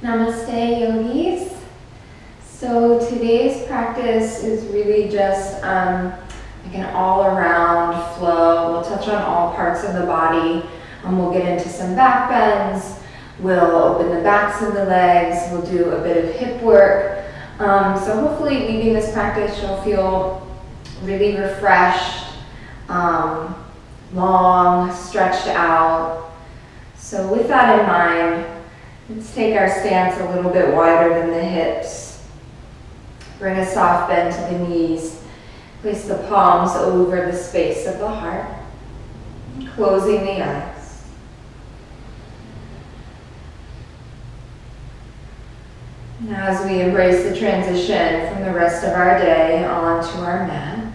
Namaste, yogis. So today's practice is really just like an all-around flow. We'll touch on all parts of the body. We'll get into some back bends. We'll open the backs of the legs. We'll do a bit of hip work. So hopefully leaving this practice, you'll feel really refreshed, long, stretched out. So with that in mind, let's take our stance a little bit wider than the hips. Bring a soft bend to the knees. Place the palms over the space of the heart, closing the eyes. Now as we embrace the transition from the rest of our day onto our mat,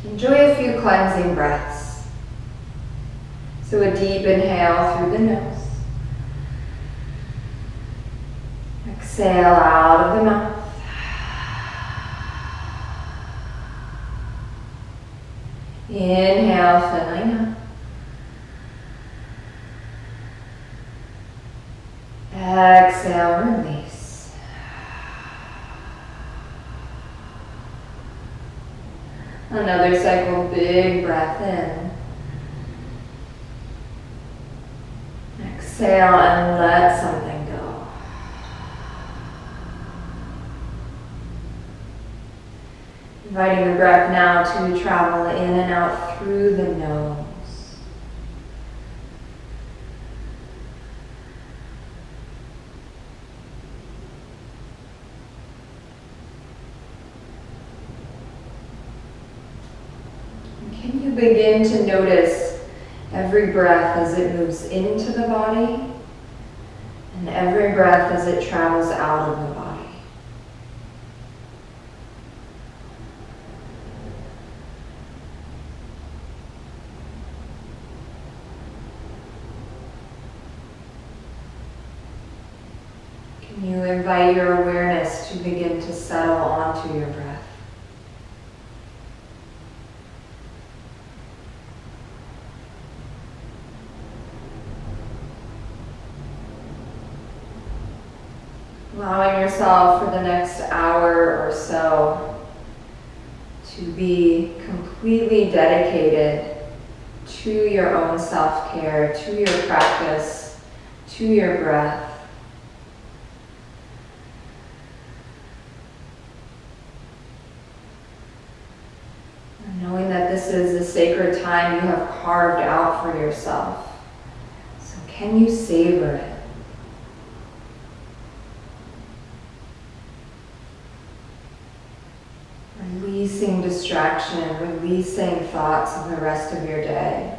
enjoy a few cleansing breaths. So a deep inhale through the nose. Exhale out of the mouth. Inhale, filling up. Exhale, release. Another cycle, big breath in. Exhale and let something go. Inviting the breath now to travel in and out through the nose. And can you begin to notice every breath as it moves into the body and every breath as it travels out of the body? Can you invite your awareness to begin to settle onto your breath? Allowing yourself for the next hour or so to be completely dedicated to your own self-care, to your practice, to your breath. And knowing that this is a sacred time you have carved out for yourself. So can you savor it? Releasing distraction, releasing thoughts of the rest of your day.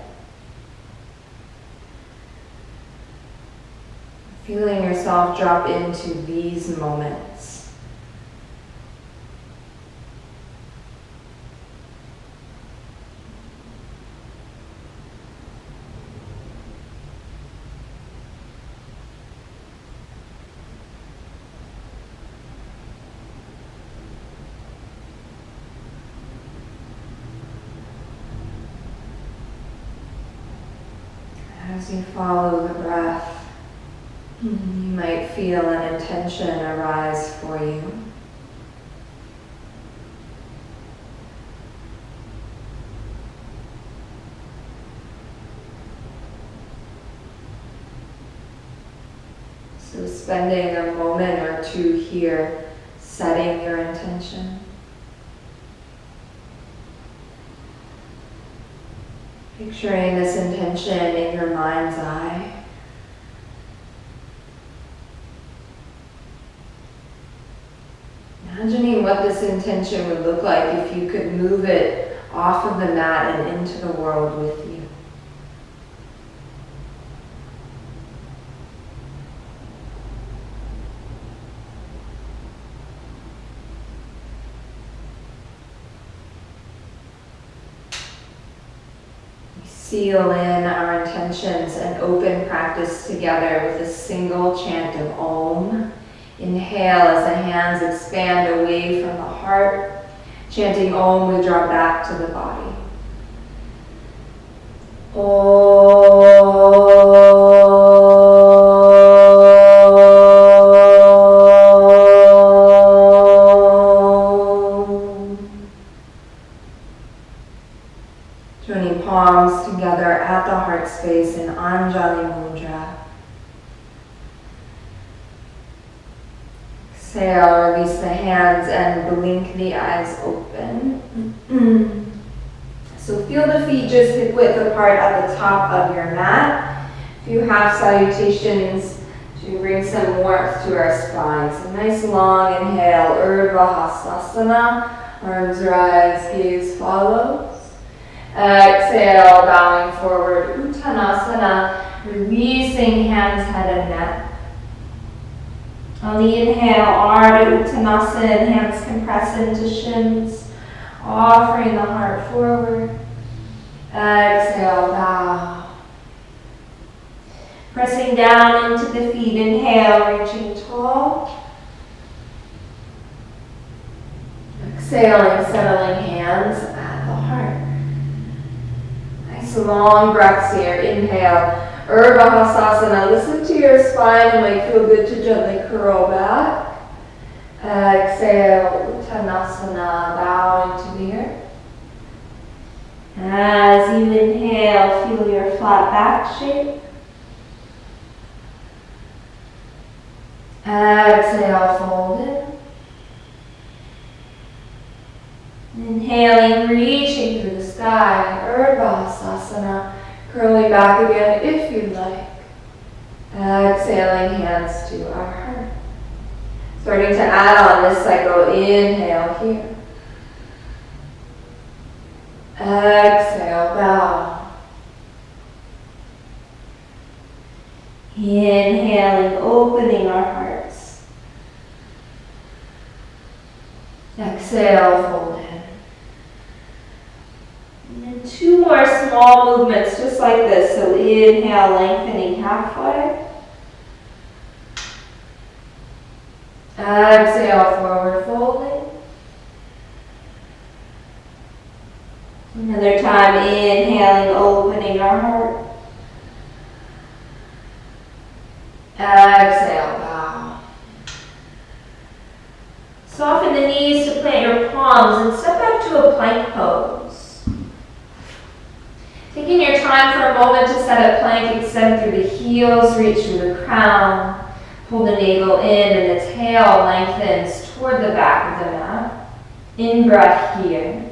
Feeling yourself drop into these moments. As you follow the breath, you might feel an intention arise for you. So spending a moment or two here, setting your intention. Picturing this intention in your mind's eye. Imagining what this intention would look like if you could move it off of the mat and into the world with you. Seal in our intentions and open practice together with a single chant of Om. Inhale as the hands expand away from the heart. Chanting Om, we draw back to the body. Om. space in Anjali Mudra. Exhale, release the hands and blink the eyes open. So feel the feet just hip width apart at the top of your mat. If you have salutations, to bring some warmth to our spine. So nice long inhale, Urdhva Hastasana. Arms rise, gaze follows. Exhale, bowing forward, Uttanasana. Releasing hands, head and neck. On the inhale, Ardha Uttanasana, hands compress into shins, offering the heart forward. Exhale, bow. Pressing down into the feet, inhale, reaching tall. Exhaling, settling hands at the heart. Nice long breaths here. Inhale, Urdhva Hastasana. Listen to your spine. It might feel good to gently curl back. Exhale, Uttanasana, bow into the earth. As you inhale, feel your flat back shape. Exhale, fold in. Inhaling, reaching through the sky, Urdhva Hastasana, curling back again if you'd like. Exhaling, hands to our heart. Starting to add on this cycle, inhale here. Exhale, bow. Inhaling, opening our hearts. Exhale, fold in. And then two more small movements just like this. So inhale, lengthening halfway. Exhale, forward folding. Another time, inhaling, opening our heart. Exhale, bow. Soften the knees to plant your palms and step back to a plank pose. Taking your time for a moment to set up plank, extend through the heels, reach through the crown. Pull the navel in and the tail lengthens toward the back of the mat. In-breath here.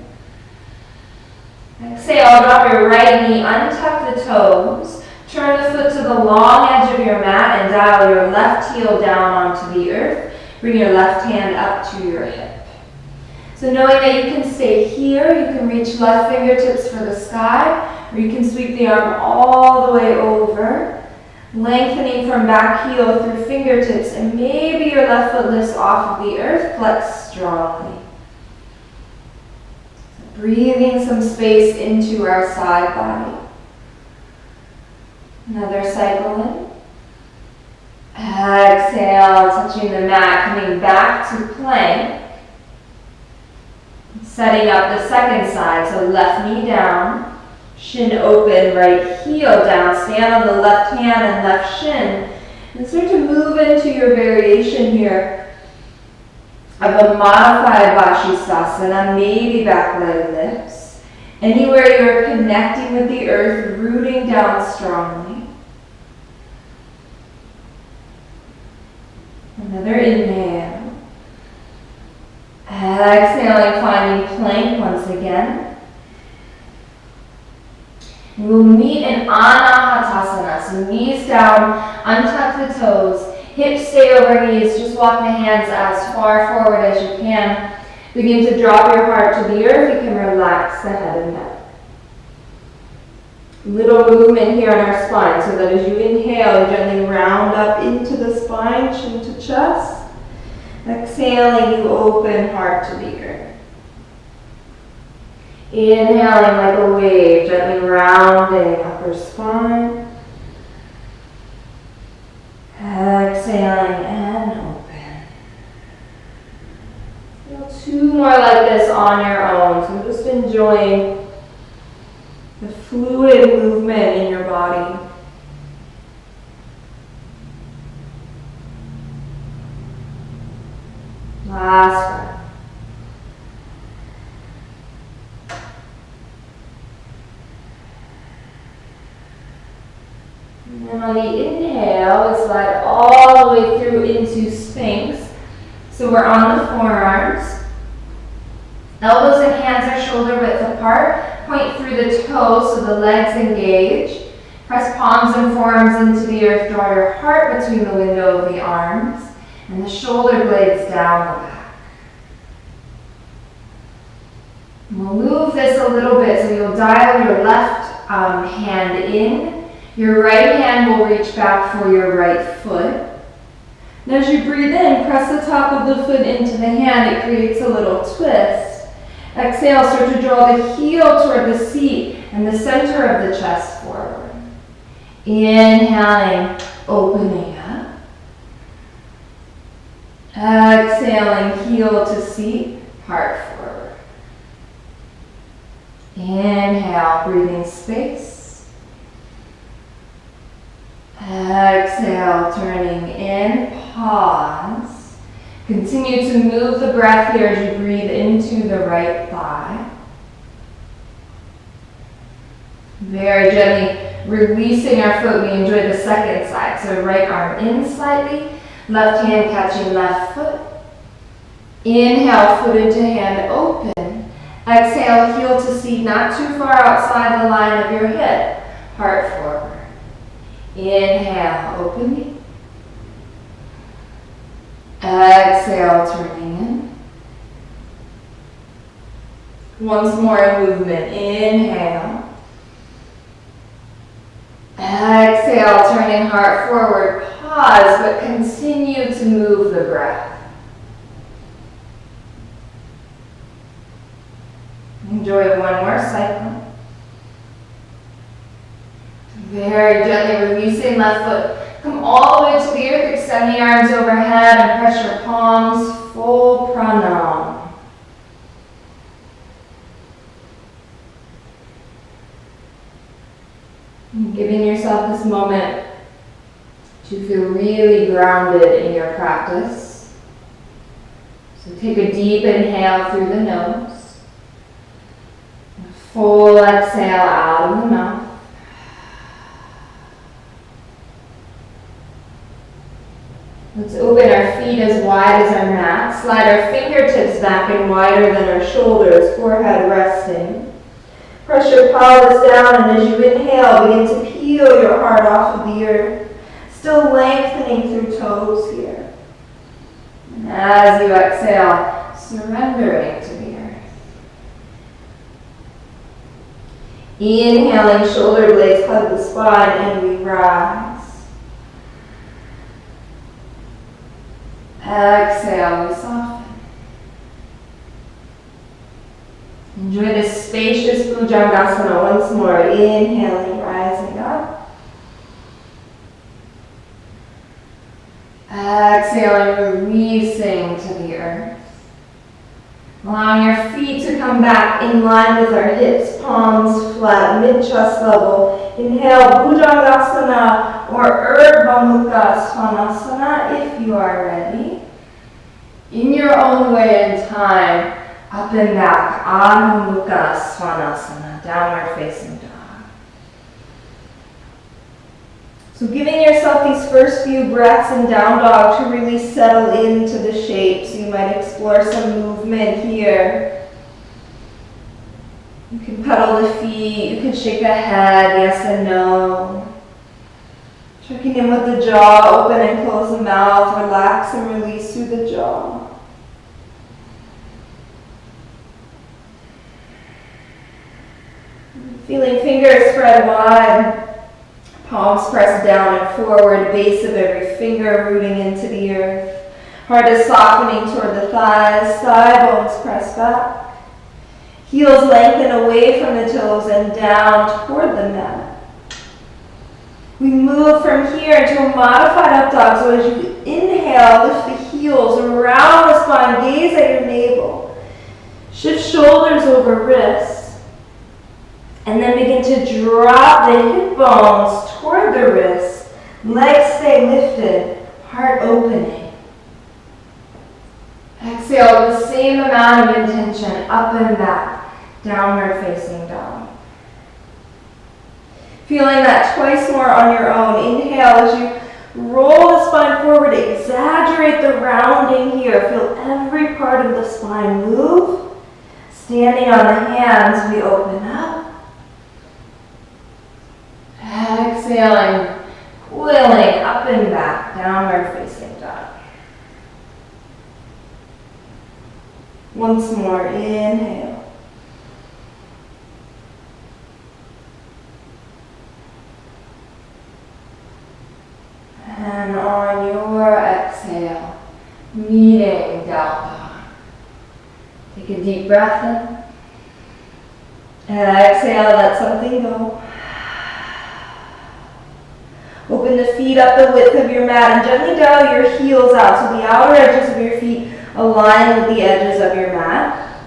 Exhale, drop your right knee, untuck the toes. Turn the foot to the long edge of your mat and dial your left heel down onto the earth. Bring your left hand up to your hip. So knowing that you can stay here, you can reach left fingertips for the sky, or you can sweep the arm all the way over. Lengthening from back heel through fingertips, and maybe your left foot lifts off of the earth, flex strongly. So breathing some space into our side body. Another cycle in. Exhale, touching the mat, coming back to plank. Setting up the second side, so left knee down. Shin open, right heel down. Stand on the left hand and left shin. And start to move into your variation here of a modified Vashisthasana, maybe back leg lifts. Anywhere you're connecting with the earth, rooting down strongly. Another inhale. Exhaling, finding plank once again. We'll meet in Anahatasana. So knees down, untuck the toes, hips stay over knees. Just walk the hands as far forward as you can. Begin to drop your heart to the earth. You can relax the head and neck. Little movement here on our spine, so that as you inhale, you gently round up into the spine, chin to chest. Exhaling, you open heart to the earth. Inhaling like a wave, gently rounding upper spine. Exhaling and open. Two more like this on your own, so just enjoying the fluid movement in your body. Last breath. On the inhale, we slide all the way through into Sphinx. So we're on the forearms. Elbows and hands are shoulder width apart. Point through the toes so the legs engage. Press palms and forearms into the earth. Draw your heart between the window of the arms and the shoulder blades down the back. We'll move this a little bit, so you'll dial your left hand in. Your right hand will reach back for your right foot. And as you breathe in, press the top of the foot into the hand. It creates a little twist. Exhale, start to draw the heel toward the seat and the center of the chest forward. Inhaling, opening up. Exhaling, heel to seat, heart forward. Inhale, breathing space. Exhale, turning in, pause. Continue to move the breath here as you breathe into the right thigh. Very gently releasing our foot, we enjoy the second side. So right arm in slightly, left hand catching left foot. Inhale, foot into hand open. Exhale, heel to seat, not too far outside the line of your hip. Heart forward. Inhale, opening. Exhale, turning in. Once more movement. Inhale. Exhale, turning heart forward. Pause, but continue to move the breath. Enjoy one more cycle. Very gently releasing left foot. Come all the way to the earth, extend the arms overhead and press your palms, full pranam. And giving yourself this moment to feel really grounded in your practice. So take a deep inhale through the nose. A full exhale out of the mouth. Let's open our feet as wide as our mat. Slide our fingertips back and wider than our shoulders, forehead resting. Press your pelvis down, and as you inhale, begin to peel your heart off of the earth. Still lengthening through toes here. And as you exhale, surrendering to the earth. Inhaling, shoulder blades hug the spine, and we rise. Exhale, we soften. Enjoy this spacious Bhujangasana once more. Inhaling, rising up. Exhaling, releasing to the earth. Allowing your feet to come back in line with our hips, palms flat, mid-chest level. Inhale, Bhujangasana or Urdhva Mukha Svanasana if you are ready. In your own way and time, up and back, Adho Mukha Svanasana, downward facing dog. So giving yourself these first few breaths in down dog to really settle into the shapes. You might explore some movement here. You can pedal the feet, you can shake the head, yes and no. Checking in with the jaw, open and close the mouth, relax and release through the jaw. Feeling fingers spread wide, palms pressed down and forward, base of every finger rooting into the earth. Heart is softening toward the thighs, thigh bones press back. Heels lengthen away from the toes and down toward the mat. We move from here into a modified up dog. So as you inhale, lift the heels around the spine, gaze at your navel. Shift shoulders over wrists. And then begin to drop the hip bones toward the wrists. Legs stay lifted, heart opening. Exhale, the same amount of intention, up and back, downward facing dog. Feeling that twice more on your own. Inhale as you roll the spine forward, exaggerate the rounding here. Feel every part of the spine move. Standing on the hands, we open up. Exhaling, willing up and back, downward facing dog. Once more, inhale. And on your exhale, meeting down dog. Take a deep breath in. And exhale, let something go. Open the feet up the width of your mat and gently dial your heels out so the outer edges of your feet align with the edges of your mat.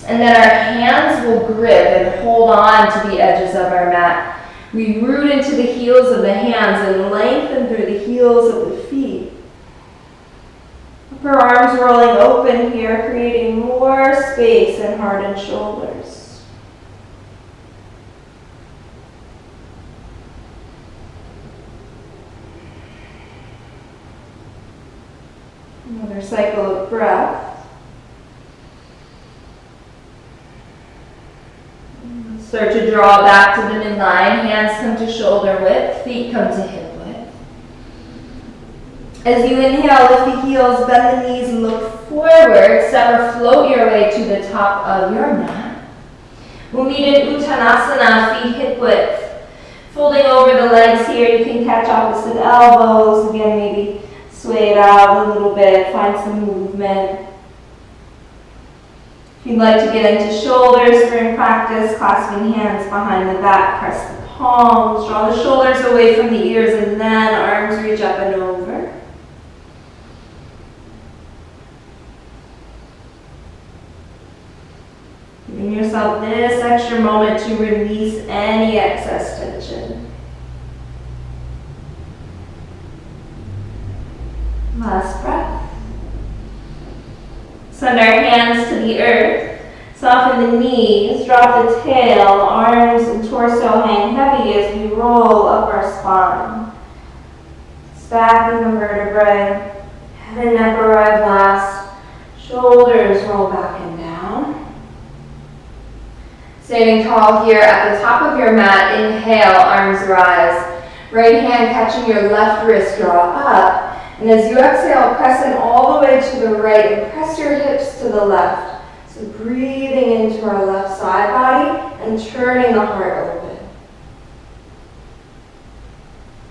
And then our hands will grip and hold on to the edges of our mat. We root into the heels of the hands and lengthen through the heels of the feet. Upper arms rolling open here, creating more space in heart and shoulders. Another cycle of breath. Start to draw back to the midline. Hands come to shoulder width, feet come to hip width. As you inhale, lift the heels, bend the knees, and look forward. Step or float your way to the top of your mat. We'll meet in Uttanasana, feet hip width. Folding over the legs here, you can catch opposite elbows. Again, maybe sway it out a little bit, find some movement. If you'd like to get into shoulders during practice, clasping hands behind the back, press the palms, draw the shoulders away from the ears, and then arms reach up and over. Giving yourself this extra moment to release any excess tension. Last breath. Send our hands to the earth. Soften the knees, drop the tail, arms and torso hang heavy as we roll up our spine. Stacking the vertebrae, head and neck arrive last, shoulders roll back and down. Standing tall here at the top of your mat, inhale, arms rise. Right hand catching your left wrist, draw up. And as you exhale, press in all the way to the right and press your hips to the left. So breathing into our left side body and turning the heart open.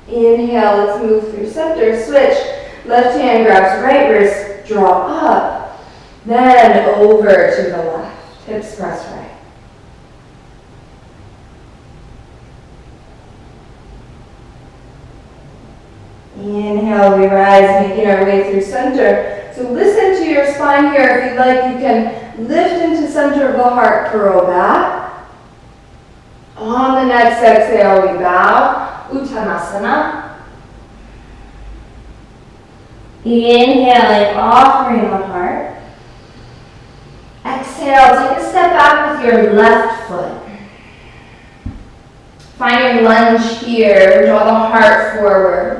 Inhale, let's move through center, switch. Left hand grabs right wrist, draw up. Then over to the left, hips press right. Inhale, we rise, making our way through center. So listen to your spine here. If you'd like, you can lift into center of the heart, curl back. On the next exhale, we bow, Uttanasana. Inhaling, offering the heart. Exhale, take a step back with your left foot. Find your lunge here, draw the heart forward.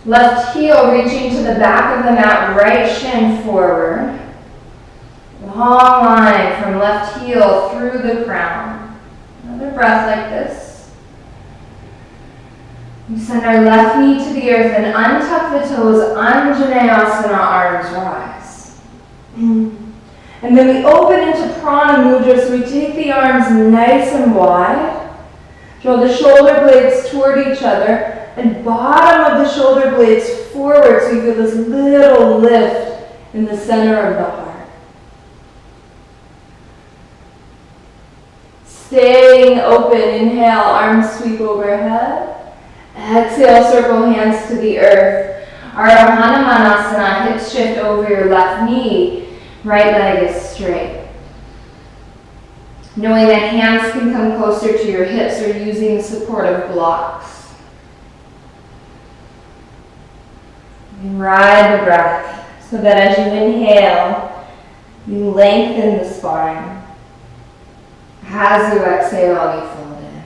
Left heel reaching to the back of the mat, right shin forward. Long line from left heel through the crown. Another breath like this. We send our left knee to the earth and untuck the toes, Anjaneyasana, arms rise. And then we open into Prana Mudra, so we take the arms nice and wide. Draw the shoulder blades toward each other. And bottom of the shoulder blades forward so you feel this little lift in the center of the heart. Staying open, inhale, arms sweep overhead. Exhale, circle hands to the earth. Ardha Hanumanasana, hips shift over your left knee, right leg is straight. Knowing that hands can come closer to your hips or using supportive blocks. And ride the breath so that as you inhale, you lengthen the spine. As you exhale, you fold in.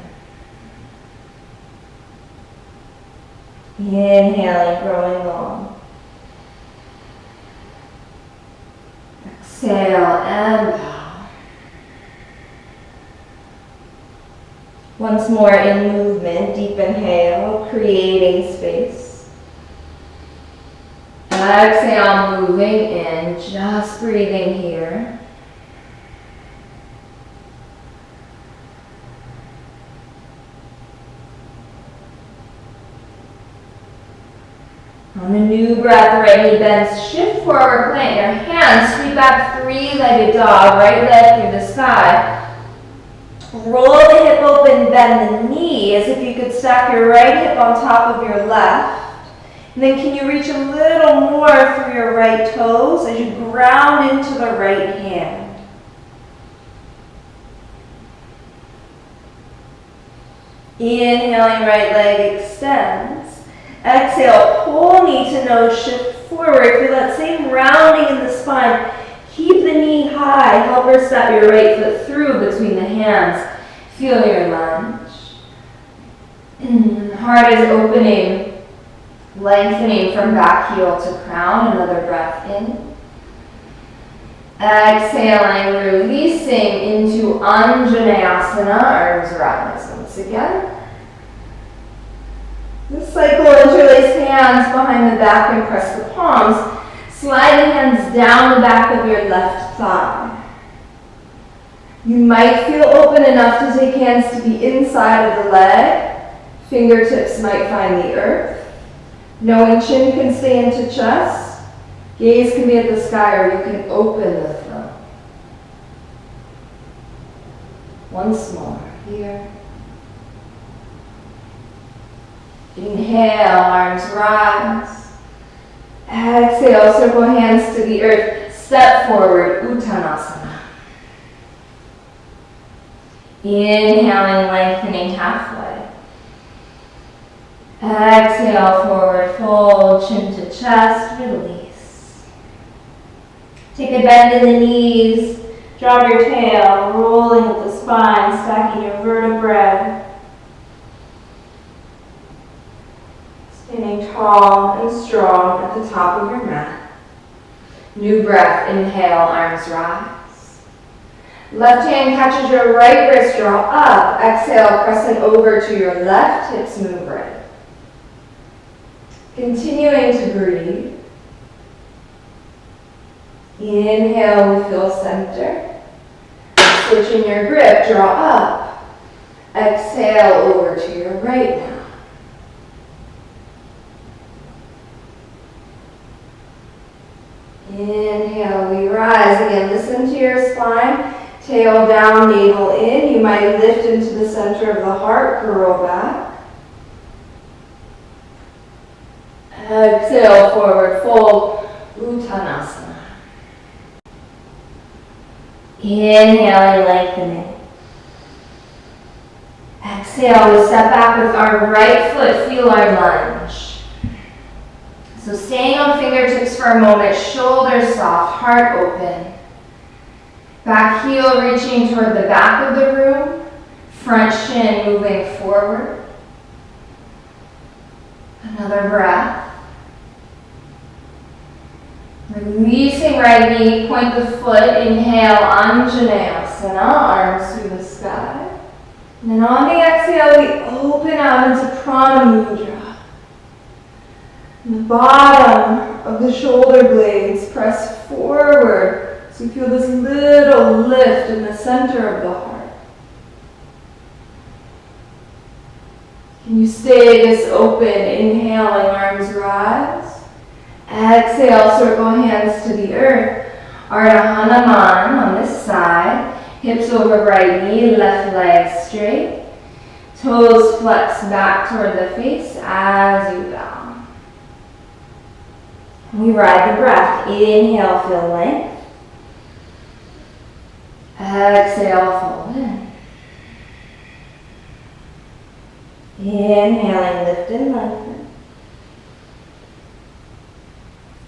Inhaling, growing long. Exhale and bow. Once more in movement, deep inhale, creating space. Exhale, moving in, just breathing here. On a new breath, right knee bends, shift forward, plant your hands, sweep back, three-legged dog, right leg through the sky. Roll the hip open, bend the knee as if you could stack your right hip on top of your left. And then can you reach a little more through your right toes as you ground into the right hand. Inhaling, right leg extends. Exhale, pull knee to nose, shift forward. Feel that same rounding in the spine. Keep the knee high. Help her step your right foot through between the hands. Feel your lunge. Heart is opening, lengthening from back heel to crown. Another breath in. Exhaling, releasing into Anjaneyasana, arms rise once again. This cycle, interlace hands behind the back and press the palms. Slide the hands down the back of your left thigh. You might feel open enough to take hands to be inside of the leg. Fingertips might find the earth. Knowing chin can stay into chest. Gaze can be at the sky, or you can open the throat. Once more, here. Inhale, arms rise. Exhale, circle hands to the earth. Step forward, Uttanasana. Inhaling, lengthening halfway. Exhale, forward fold, chin to chest, release. Take a bend in the knees, drop your tail, rolling with the spine, stacking your vertebrae. Standing tall and strong at the top of your mat. New breath, inhale, arms rise. Left hand catches your right wrist, draw up. Exhale, pressing over to your left, hips move right. Continuing to breathe. Inhale, we feel center. Switching your grip, draw up. Exhale, over to your right now. Inhale, we rise. Again, listen to your spine. Tail down, navel in. You might lift into the center of the heart, curl back. Exhale, forward fold, Uttanasana. Inhaling, lengthening. Exhale, we step back with our right foot, feel our lunge. So staying on fingertips for a moment, shoulders soft, heart open. Back heel reaching toward the back of the room, front shin moving forward. Another breath. Releasing right knee, point the foot, inhale, Anjaneyasana, arms through the sky. And then on the exhale, we open out into Prana Mudra. The bottom of the shoulder blades press forward, so you feel this little lift in the center of the heart. Can you stay this open, inhaling, arms rise. Exhale, circle hands to the earth. Ardha Hanuman on this side. Hips over right knee, left leg straight. Toes flex back toward the face as you bow. We ride the breath. Inhale, feel length. Exhale, fold in. Inhaling, lift and lengthen.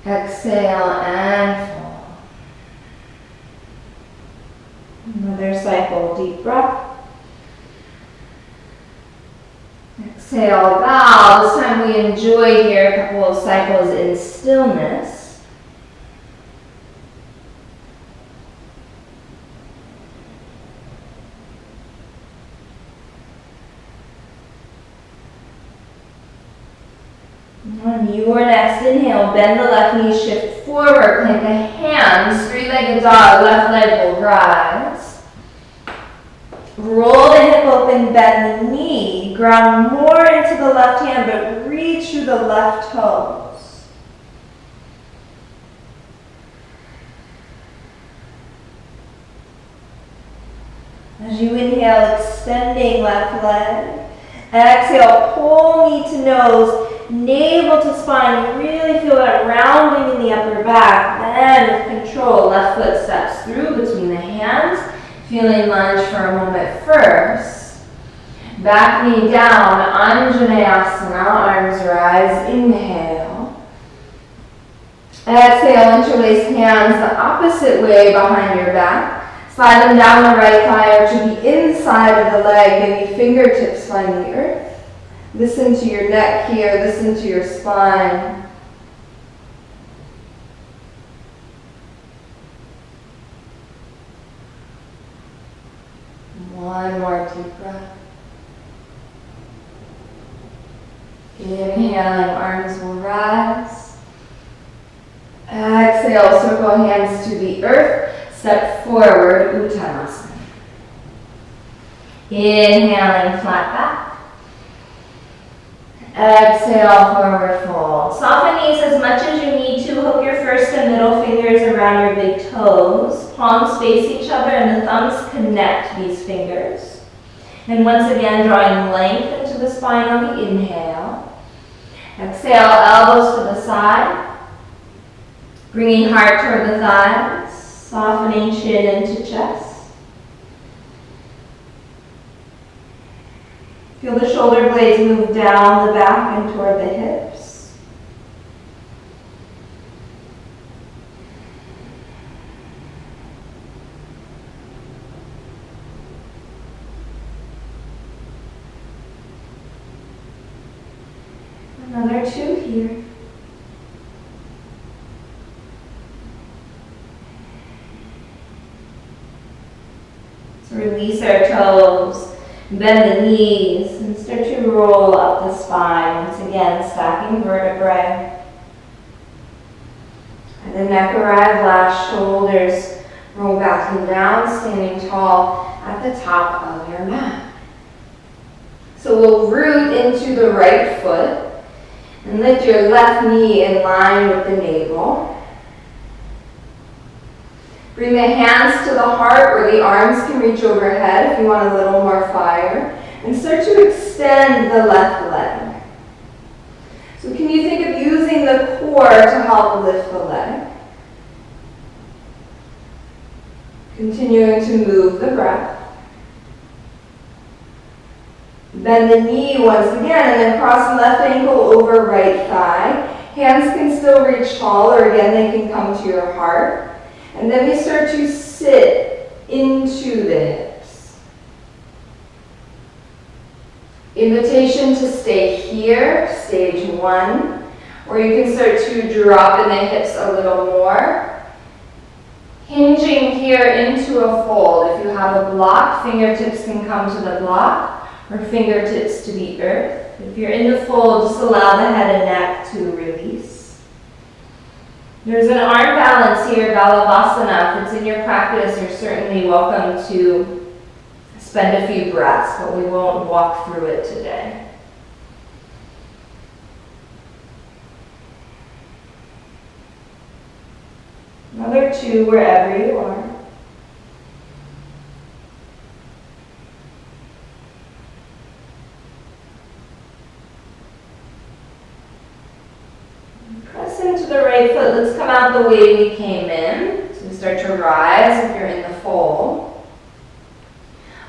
Exhale and fold. Another cycle, deep breath. Exhale. Exhale, bow. This time we enjoy here a couple of cycles in stillness. On your next inhale, bend the left knee, shift forward, plant the hands, three-legged dog, left leg will rise. Roll the hip open, bend the knee, ground more into the left hand, but reach through the left toes. As you inhale, extending left leg. Exhale, pull knee to nose. Navel to spine, you really feel that rounding in the upper back. Then with control, left foot steps through between the hands. Feeling lunge for a moment first. Back knee down, Anjaneyasana, arms rise, inhale. Exhale, interlace hands the opposite way behind your back. Slide them down the right thigh or to the inside of the leg, maybe fingertips find the earth. Listen to your neck here, listen to your spine. One more deep breath. Inhaling, arms will rise. Exhale, circle hands to the earth. Step forward, Uttanasana. Inhaling, flat back. Exhale, forward fold. Soften knees as much as you need to. Hook your first and middle fingers around your big toes. Palms face each other and the thumbs connect these fingers. And once again, drawing length into the spine on the inhale. Exhale, elbows to the side. Bringing heart toward the thighs. Softening chin into chest. Feel the shoulder blades move down the back and toward the hips. Another two here. So release our toes. Bend the knees and start to roll up the spine. Once again, stacking vertebrae. And the neck arrive last, shoulders roll back and down, standing tall at the top of your mat. So we'll root into the right foot and lift your left knee in line with the navel. Bring the hands to the heart where the arms can reach overhead if you want a little more fire. And start to extend the left leg. So can you think of using the core to help lift the leg? Continuing to move the breath. Bend the knee once again and then cross the left ankle over right thigh. Hands can still reach tall, or again they can come to your heart. And then we start to sit into the hips. Invitation to stay here, stage one, or you can start to drop in the hips a little more. Hinging here into a fold. If you have a block, fingertips can come to the block, or fingertips to the earth. If you're in the fold, just allow the head and neck to release. There's an arm balance here, Balavasana. If it's in your practice, you're certainly welcome to spend a few breaths, but we won't walk through it today. Another two wherever you are. Press into the right foot. Let's come out the way we came in. So we start to rise if you're in the fold.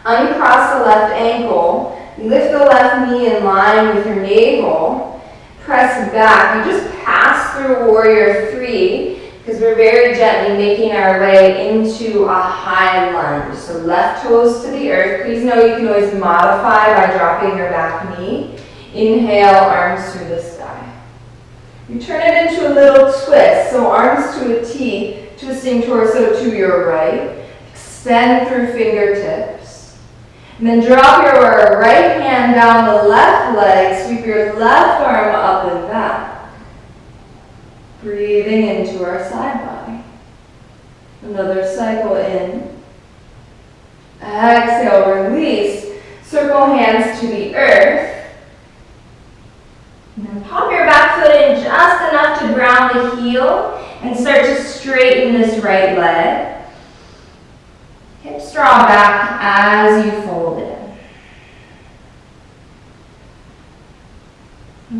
Uncross the left ankle. Lift the left knee in line with your navel. Press back. You just pass through warrior three because we're very gently making our way into a high lunge. So left toes to the earth. Please know you can always modify by dropping your back knee. Inhale, arms through the sky. You turn it into a little twist, so arms to a T, twisting torso to your right. Extend through fingertips. And then drop your right hand down the left leg, sweep your left arm up and back. Breathing into our side body. Another cycle in. Exhale, release. Circle hands to the earth. And then pop your back foot in just enough to ground the heel and start to straighten this right leg. Hips draw back as you fold in.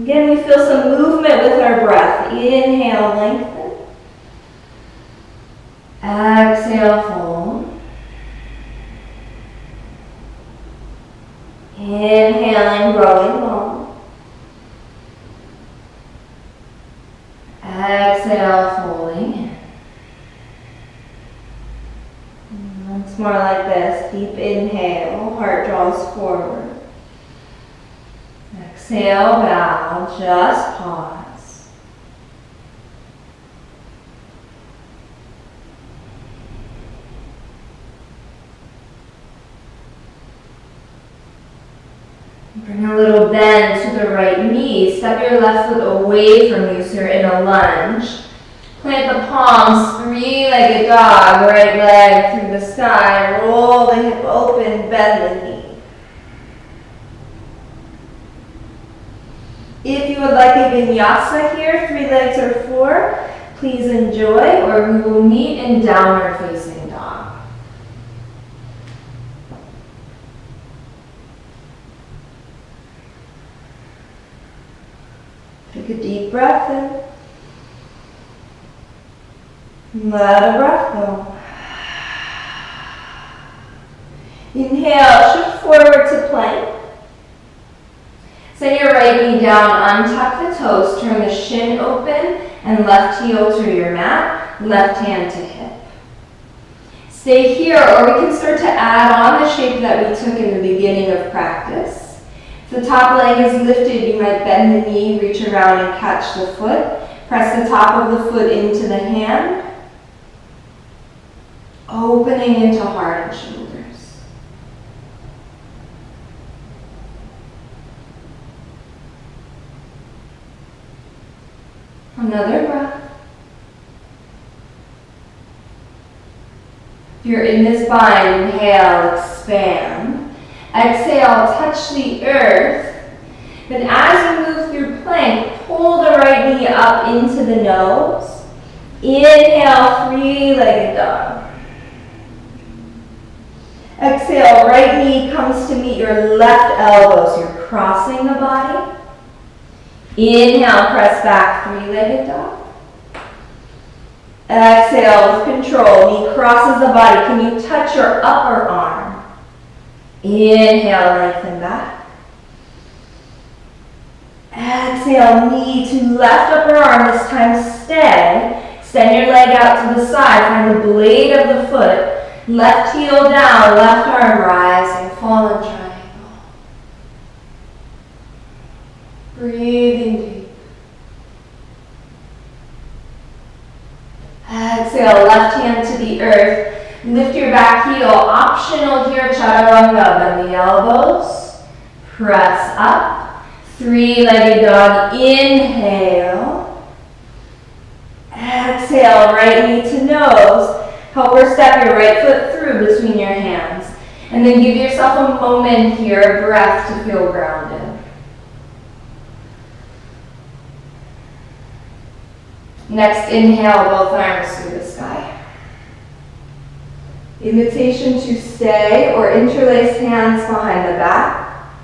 Again, we feel some movement with our breath. Inhale, lengthen. Exhale, fold. Inhaling, growing long. Exhale, folding in. Once more like this. Deep inhale, heart draws forward. Exhale, bow, just pause. Bring a little bend to the right knee. Step your left foot away from you so you're in a lunge. Plant the palms, three-legged dog, right leg through the sky. Roll the hip open, bend the knee. If you would like a vinyasa here, 3 legs or 4, please enjoy, or we will meet in downward facing dog. Take a deep breath in. Let a breath go. Inhale, shift forward to plank. Send your right knee down, untuck the toes, turn the shin open, and left heel to your mat, left hand to hip. Stay here, or we can start to add on the shape that we took in the beginning of practice. If the top leg is lifted, you might bend the knee, reach around and catch the foot. Press the top of the foot into the hand, opening into heart and shoulders. Another breath. If you're in this bind, inhale, expand. Exhale, touch the earth. Then as you move through plank, pull the right knee up into the nose. Inhale, three-legged dog. Exhale, right knee comes to meet your left elbow, so you're crossing the body. Inhale, press back, three-legged dog. Exhale with control, knee crosses the body. Can you touch your upper arm? Inhale, lengthen back. Exhale, knee to left upper arm, this time stay. Extend your leg out to the side, find the blade of the foot. Left heel down, left arm rising, fallen triangle. Breathing deep. Exhale, left hand to the earth. Lift your back heel. Optional here, chaturanga. Bend the elbows. Press up. Three-legged dog. Inhale. Exhale, right knee to nose. Help her step your right foot through between your hands. And then give yourself a moment here, breath to feel grounded. Next, inhale, both arms through the sky. Invitation to stay or interlace hands behind the back.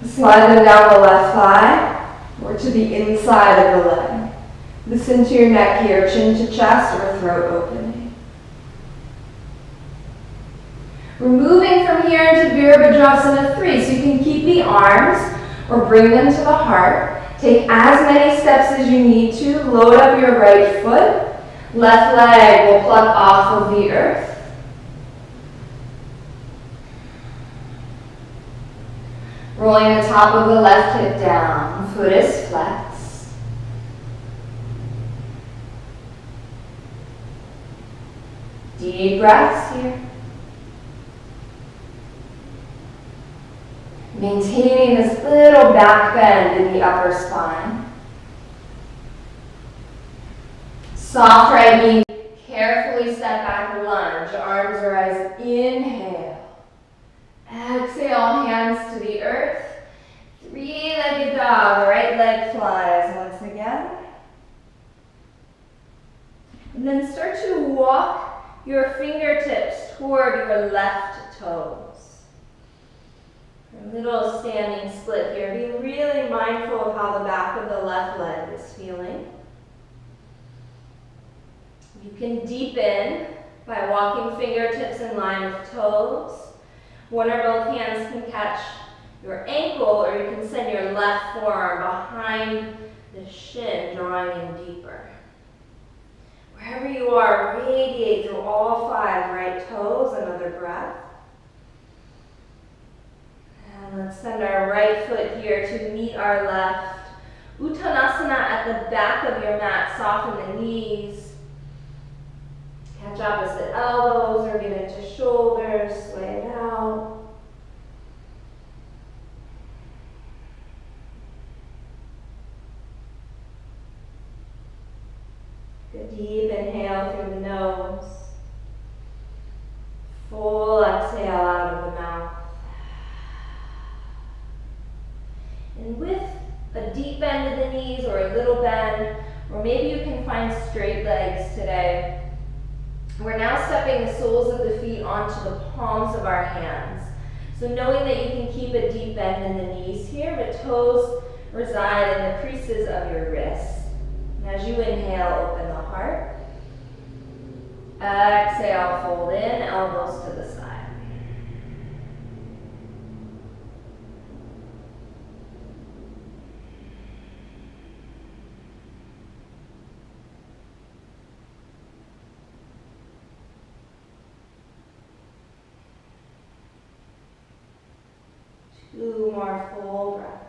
Slide them down the left thigh or to the inside of the leg. Listen to your neck here, chin to chest or throat opening. We're moving from here into Virabhadrasana 3, so you can keep the arms or bring them to the heart. Take as many steps as you need to. Load up your right foot. Left leg will pluck off of the earth. Rolling the top of the left hip down, foot is flexed. Deep breaths here. Maintaining this little back bend in the upper spine. Soft right knee. Carefully step back, lunge. Arms rise. Inhale. Exhale, hands to the earth. Three-legged dog. Right leg flies once again. And then start to walk your fingertips toward your left toes. A little standing split here. Be really mindful of how the back of the left leg is feeling. You can deepen by walking fingertips in line with toes. One or both hands can catch your ankle, or you can send your left forearm behind the shin, drawing in deeper. Wherever you are, radiate through all 5 right toes. Another breath. And let's send our right foot here to meet our left. Uttanasana at the back of your mat. Soften the knees. Catch opposite elbows or get into shoulders. Sway it out. Good deep inhale through the nose. Full exhale out of the mouth. And with a deep bend in the knees or a little bend, or maybe you can find straight legs today. We're now stepping the soles of the feet onto the palms of our hands. So knowing that you can keep a deep bend in the knees here, but toes reside in the creases of your wrists. And as you inhale, open the heart. Exhale, fold in, elbows to the side. Two more full breaths.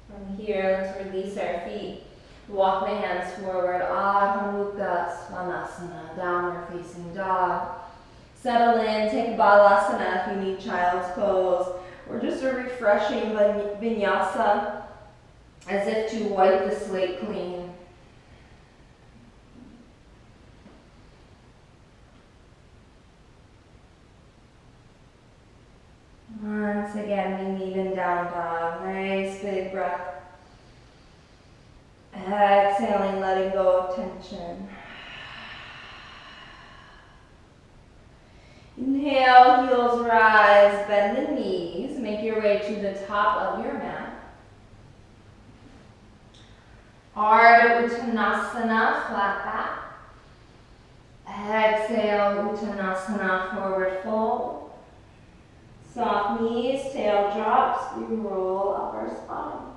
From here, let's release our feet. Walk the hands forward. Adho Mukha Svanasana, downward facing dog. Settle in, take Balasana if you need child's pose, or just a refreshing vinyasa, as if to wipe the slate clean. Once again, we even down dog. Nice big breath. Exhaling, letting go of tension. Inhale, heels rise, bend the knees. Make your way to the top of your mat. Ardha Uttanasana, flat back. Exhale, Uttanasana, forward fold. Soft knees, tail drops, we roll up our spine.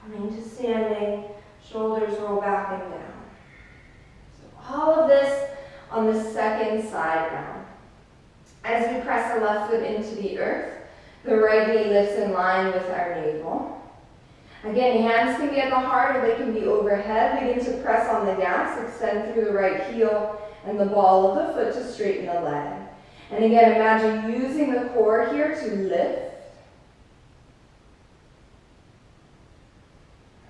Coming to standing, shoulders roll back and down. So all of this on the second side now. As we press the left foot into the earth, the right knee lifts in line with our navel. Again, hands can be at the heart or they can be overhead. Begin to press on the gas, extend through the right heel and the ball of the foot to straighten the leg. And again, imagine using the core here to lift.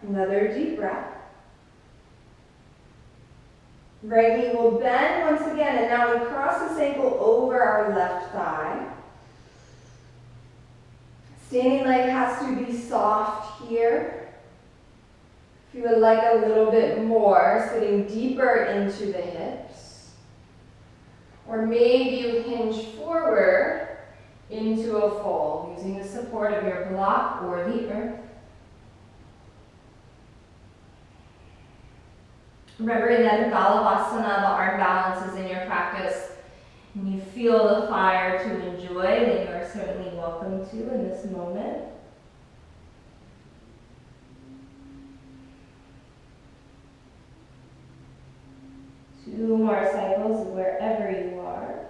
Another deep breath. Right knee will bend once again, and now we cross this ankle over our left thigh. Standing leg has to be soft here. If you would like a little bit more, sitting deeper into the hips. Or maybe you hinge forward into a fold, using the support of your block or the earth. Remembering that in Balavasana, the arm balance is in your practice, and you feel the fire to enjoy, then you are certainly welcome to in this moment. 2 more cycles wherever you are.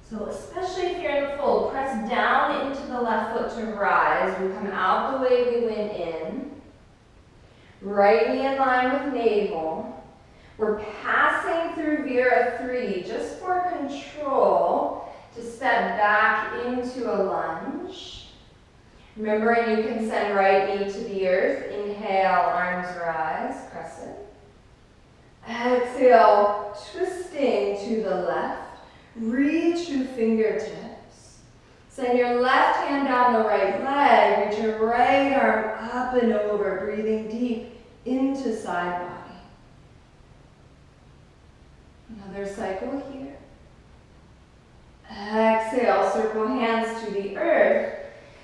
So especially if you're in the fold, press down into the left foot to rise. We come out the way we went in. Right knee in line with navel. We're passing through Vira 3 just for control to step back into a lunge. Remembering you can send right knee to the earth. Inhale, arms rise, crescent. Exhale, twisting to the left. Reach through fingertips. Send your left hand down the right leg. Reach your right arm up and over, breathing deep into side body. Another cycle here. Exhale, circle hands to the earth.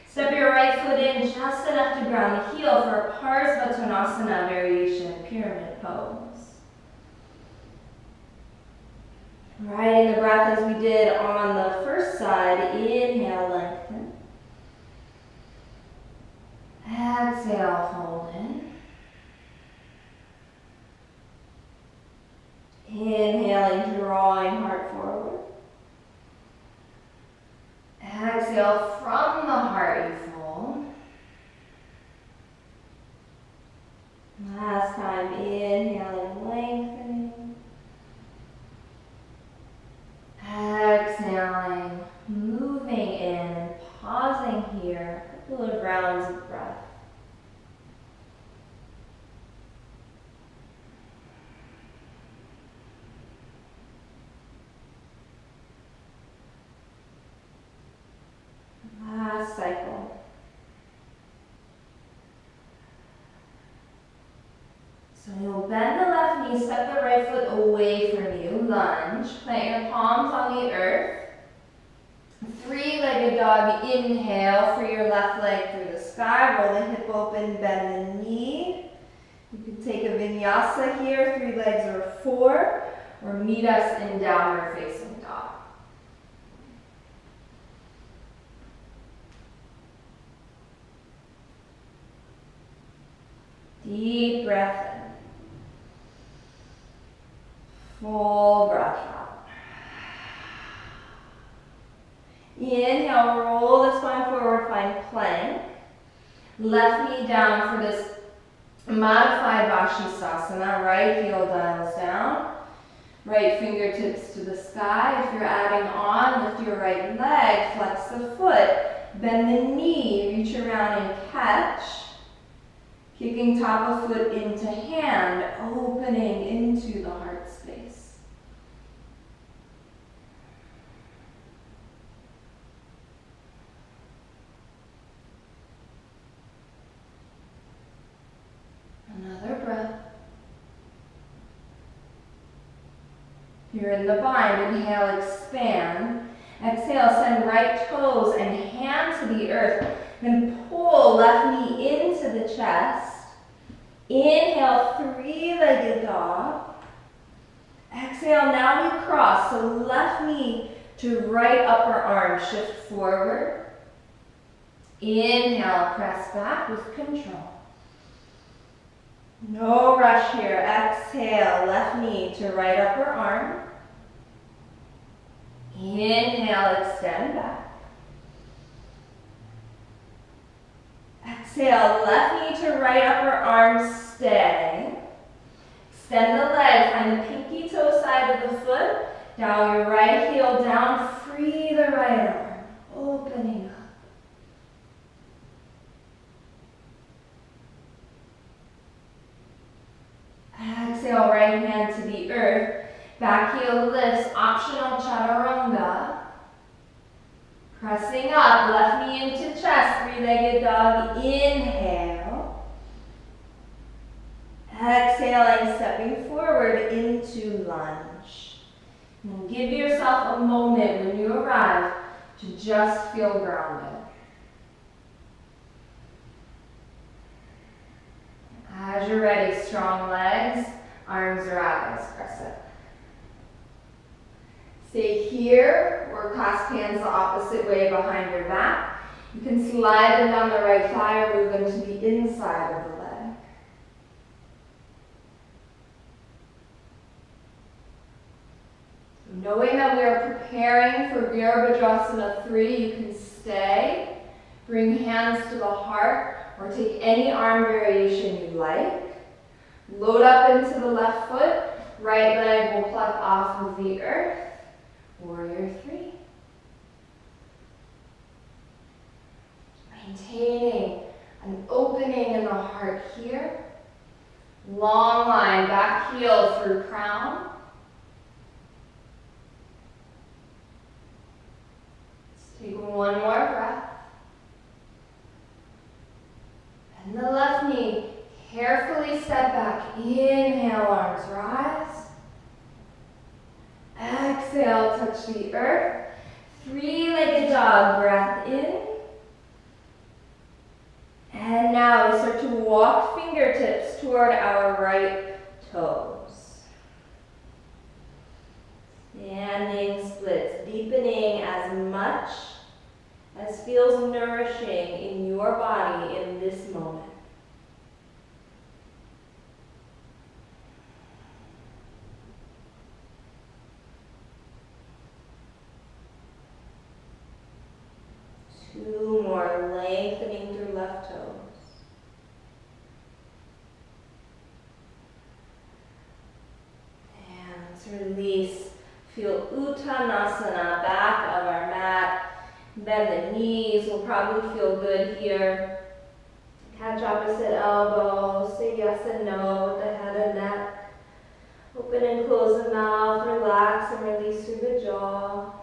Step your right foot in just enough to ground the heel for a Parsvattanasana variation pyramid pose. Riding the breath as we did on the first side. Inhale, lengthen. Exhale, fold in. Inhaling, drawing heart forward. Exhale, from the heart you fold. Last time, inhaling, lengthening. Exhaling, moving in and pausing here. A couple of rounds of breath. Last cycle. So you'll bend the left knee, step the right foot away from you, lunge, plant your palms on the earth. 3-legged dog, inhale, free your left leg through the sky, roll the hip open, bend the knee. You can take a vinyasa here, 3 legs or 4, or meet us in downward facing dog. Deep breath in. Full breath out. Inhale, roll the spine forward, find plank. Left knee down for this modified Vashisthasana. Right heel dials down. Right fingertips to the sky. If you're adding on, lift your right leg, flex the foot, bend the knee, reach around and catch. Kicking top of foot into hand, opening into the heart space. Another breath. You're in the bind. Inhale, expand. Exhale, send right toes and hand to the earth. Then pull left knee into the chest. Inhale, 3-legged dog. Exhale, now we cross. So left knee to right upper arm. Shift forward. Inhale, press back with control. No rush here. Exhale, left knee to right upper arm. Inhale, extend back. Exhale, left knee to right upper arm, stay. Extend the leg, find the pinky toe side of the foot. Dial your right heel down, free the right arm, opening up. Exhale, right hand to the earth. Back heel lifts, optional chaturanga. Pressing up, left knee into chest, 3-legged dog, inhale. Exhaling, stepping forward into lunge. And give yourself a moment when you arrive to just feel grounded. As you're ready, strong legs, arms rise, crescent. Stay here, or clasp hands the opposite way behind your back. You can slide them down the right thigh or move them to the inside of the leg. Knowing that we are preparing for Virabhadrasana 3, you can stay, bring hands to the heart, or take any arm variation you like. Load up into the left foot, right leg will pluck off of the earth. Warrior 3. Maintaining an opening in the heart here. Long line, back heel through crown. Take one more breath. And the left knee, carefully step back. Inhale, arms rise. Exhale, touch the earth. Three-legged dog, breath in. And now we start to walk fingertips toward our right toes. Standing splits, deepening as much as feels nourishing in your body in this moment. Two more, lengthening through left toes. And let's release. Feel Uttanasana, back of our mat. Bend the knees, will probably feel good here. Catch opposite elbows, say yes and no with the head and neck. Open and close the mouth, relax and release through the jaw.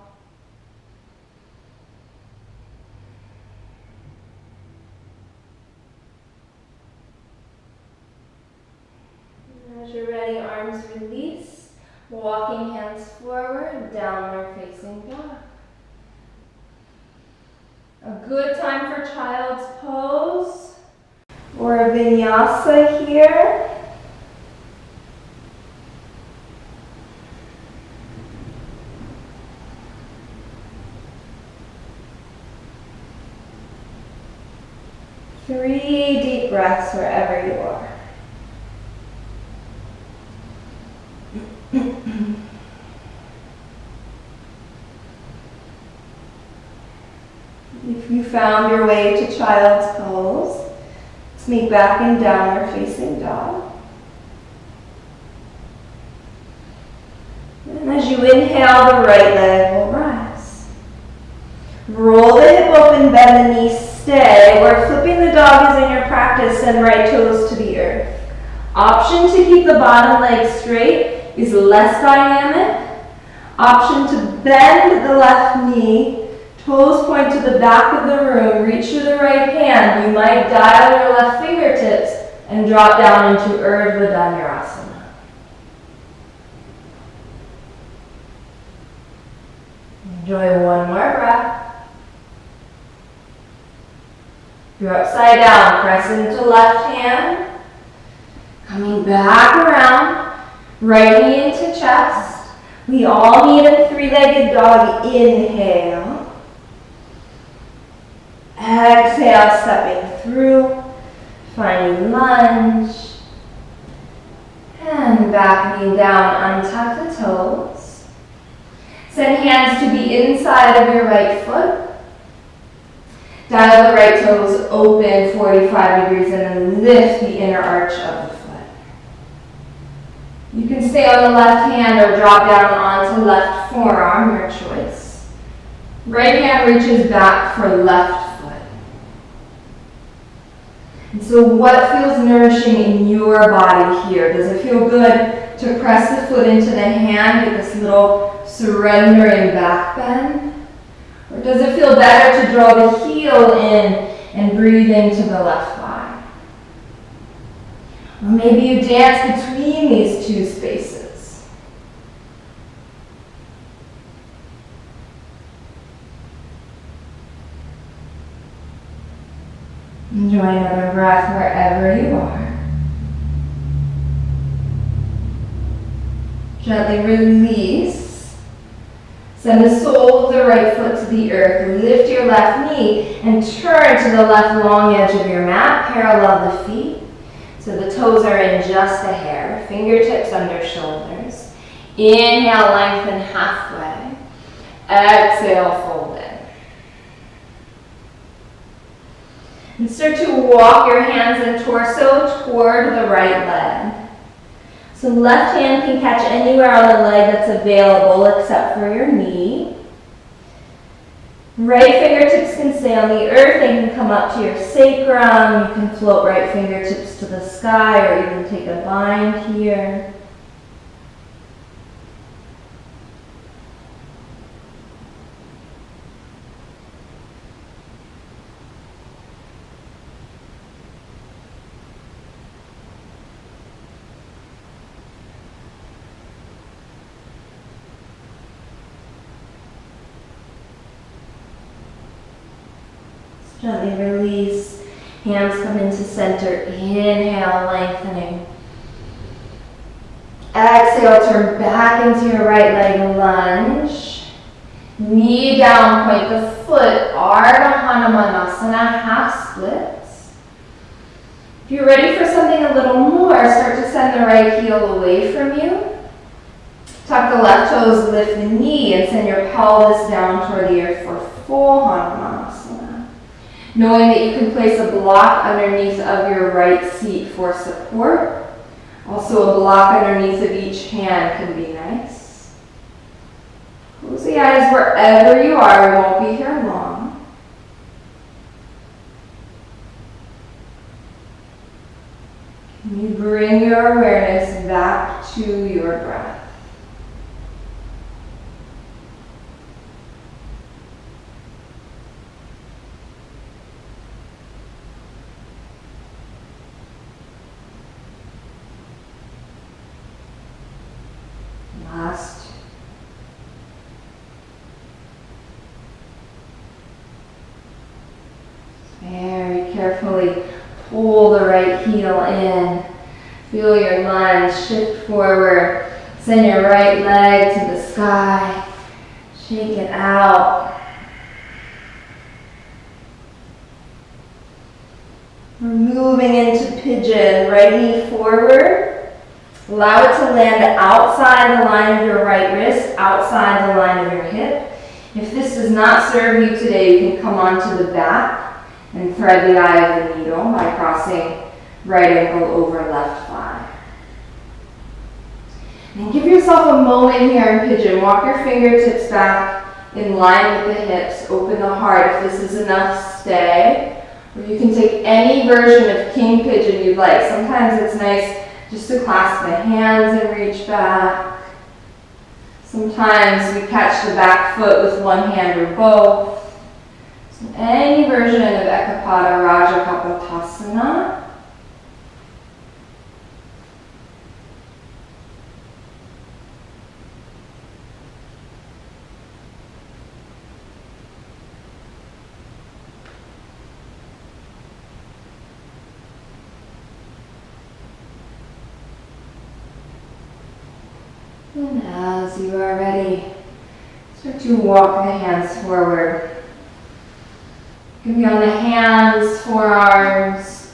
As you're ready, arms release. Walking hands forward, downward facing dog. A good time for child's pose or a vinyasa here. Three deep breaths wherever you are. If you found your way to child's pose, let's meet back in downward facing dog. And as you inhale, the right leg will rise. Roll the hip open, bend the knee, stay, or flipping the dog is in your practice, send right toes to the earth. Option to keep the bottom leg straight is less dynamic. Option to bend the left knee, toes point to the back of the room, reach to the right hand. You might dial your left fingertips and drop down into Urdhva Dhanurasana. Enjoy one more breath. You're upside down, press into left hand. Coming back around, right knee into chest. We all need a three-legged dog. Inhale. Exhale, stepping through, finding lunge. And back knee down, untuck the toes. Send hands to the inside of your right foot. Dial the right toes open 45 degrees and then lift the inner arch of the foot. You can stay on the left hand or drop down onto left forearm, your choice. Right hand reaches back for left foot. And so what feels nourishing in your body here? Does it feel good to press the foot into the hand, get this little surrendering back bend? Or does it feel better to draw the heel in and breathe into the left thigh? Or maybe you dance between these two spaces. Enjoy another breath wherever you are. Gently release. Send the sole of the right foot to the earth. Lift your left knee and turn to the left long edge of your mat. Parallel the feet so the toes are in just a hair. Fingertips under shoulders. Inhale, lengthen halfway. Exhale, fold in. And start to walk your hands and torso toward the right leg. So left hand can catch anywhere on the leg that's available except for your knee. Right fingertips can stay on the earth. They can come up to your sacrum. You can float right fingertips to the sky or even take a bind here. Gently release, hands come into center, inhale, lengthening. Exhale, turn back into your right leg, lunge. Knee down, point the foot, Ardha Hanumanasana, half splits. If you're ready for something a little more, start to send the right heel away from you. Tuck the left toes, lift the knee, and send your pelvis down toward the earth for full Hanumanasana. Knowing that you can place a block underneath of your right seat for support. Also a block underneath of each hand can be nice. Close the eyes wherever you are, we won't be here long. Can you bring your awareness back to your breath? Last. Very carefully pull the right heel in. Feel your lunge, shift forward. Send your right leg to the sky. Shake it out. We're moving into pigeon. Right knee forward. Allow it to land outside the line of your right wrist, outside the line of your hip. If this does not serve you today, you can come onto the back and thread the eye of the needle by crossing right ankle over left thigh. And give yourself a moment here in pigeon. Walk your fingertips back in line with the hips. Open the heart. If this is enough, stay. Or you can take any version of king pigeon you'd like. Sometimes it's nice just to clasp the hands and reach back. Sometimes we catch the back foot with one hand or both. So any version of Ekapada Raja Kapotasana. And as you are ready, start to walk the hands forward. You can be on the hands, forearms,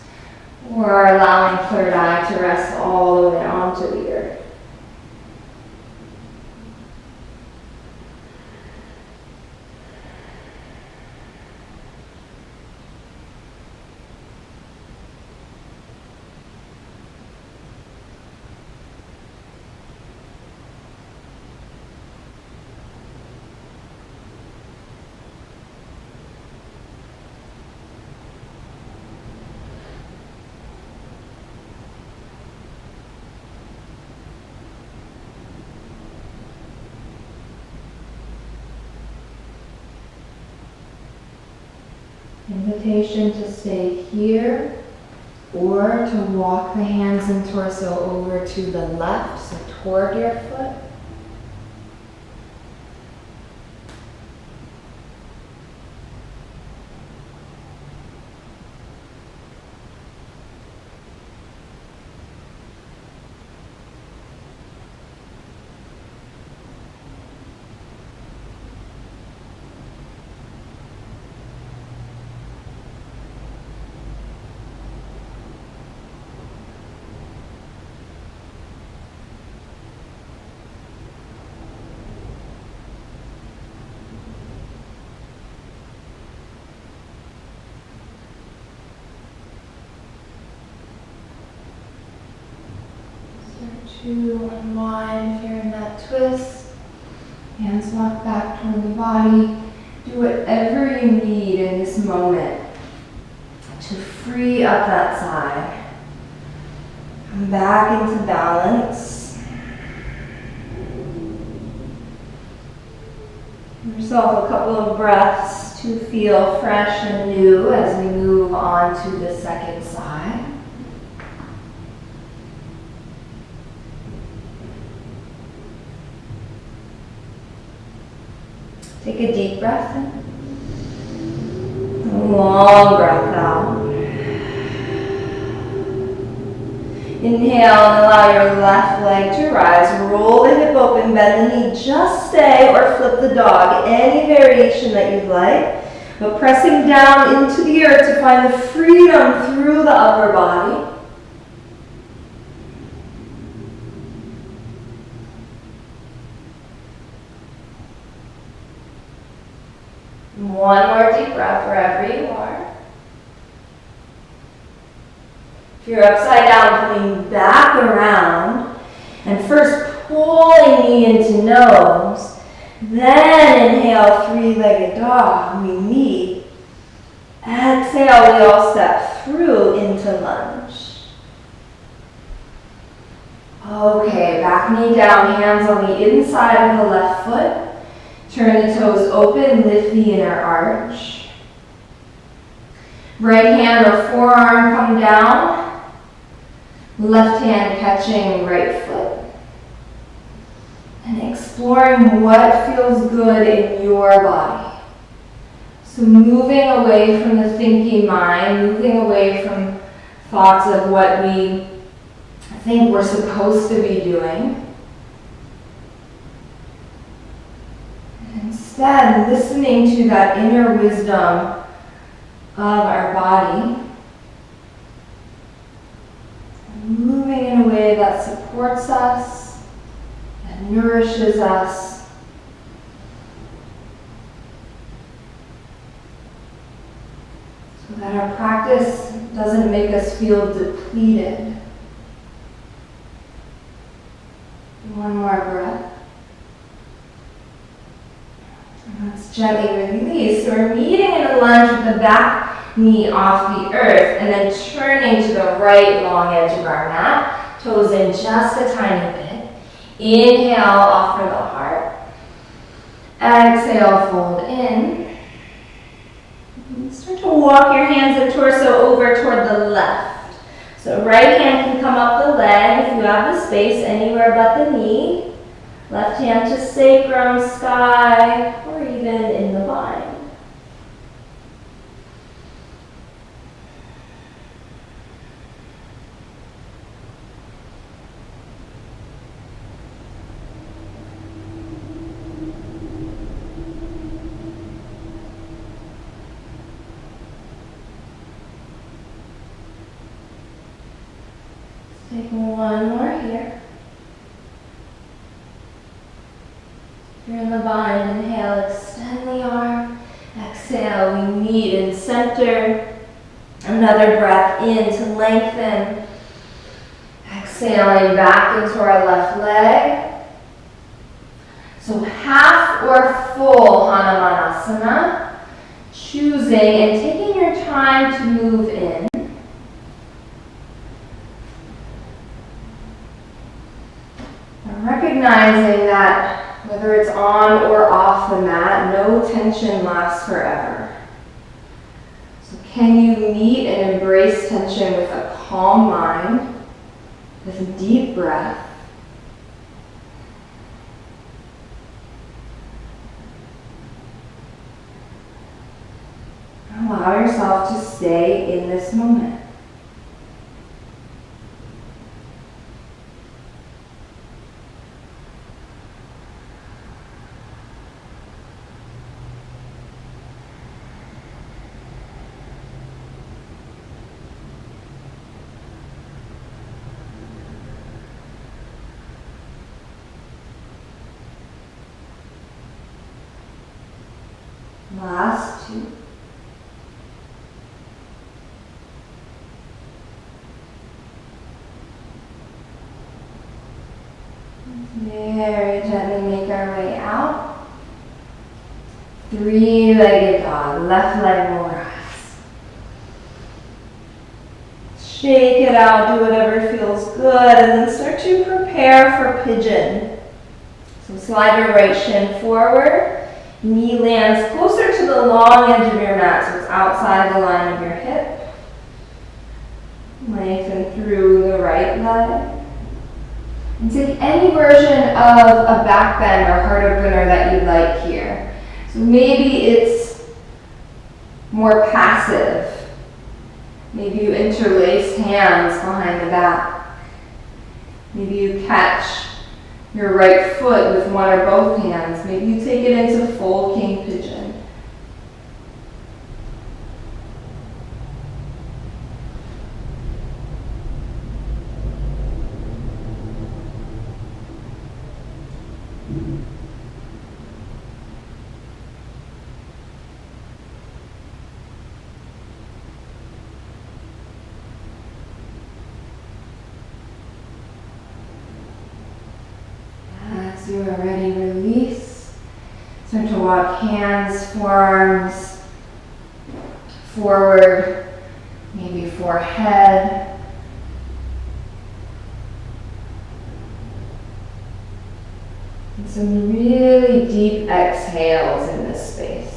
or allowing third eye to rest all the way onto the earth. Invitation to stay here or to walk the hands and torso over to the left, so toward your foot. 2, unwind if you're in that twist. Hands walk back toward the body. Do whatever you need in this moment to free up that side. Come back into balance. Give yourself a couple of breaths to feel fresh and new as we move on to the second side. Take a deep breath in. A long breath out. Inhale and allow your left leg to rise. Roll the hip open, bend the knee. Just stay or flip the dog. Any variation that you'd like. But pressing down into the earth to find the freedom through the upper body. One more deep breath wherever you are. If you're upside down, coming back around, and first pulling knee into nose, then inhale, three-legged dog, we meet. Exhale, we all step through into lunge. Okay, back knee down, hands on the inside of the left foot. Turn the toes open, lift the inner arch. Right hand or forearm come down. Left hand catching right foot. And exploring what feels good in your body. So moving away from the thinking mind, moving away from thoughts of what we think we're supposed to be doing. Instead, listening to that inner wisdom of our body. Moving in a way that supports us, that nourishes us. So that our practice doesn't make us feel depleted. One more breath. And let's gently release. So we're meeting in a lunge with the back knee off the earth and then turning to the right long edge of our mat. Toes in just a tiny bit. Inhale, offer the heart. Exhale, fold in. And start to walk your hands and torso over toward the left. So right hand can come up the leg if you have the space anywhere but the knee. Left hand to sacrum, sky, or even in the bind. Take one more here. You're in the bind, inhale, extend the arm. Exhale, we meet in center. Another breath in to lengthen. Exhaling back into our left leg. So half or full Hanumanasana. Choosing and taking your time to move in. Recognizing that whether it's on or off the mat, no tension lasts forever. So can you meet and embrace tension with a calm mind, with a deep breath? Allow yourself to stay in this moment. Last two. Very gently make our way out. Three-legged dog, left leg will rise. Shake it out, do whatever feels good, and then start to prepare for pigeon. So slide your right shin forward, knee lands closer to the long edge of your mat, so it's outside the line of your hip. Lengthen through the right leg. And take any version of a back bend or heart opener that you'd like here. So maybe it's more passive. Maybe you interlace hands behind the back. Maybe you catch your right foot with one or both hands. Maybe you take it into full king pigeon. As you are ready, release. Start to walk hands, forearms forward, maybe forehead. And some really deep exhales in this space.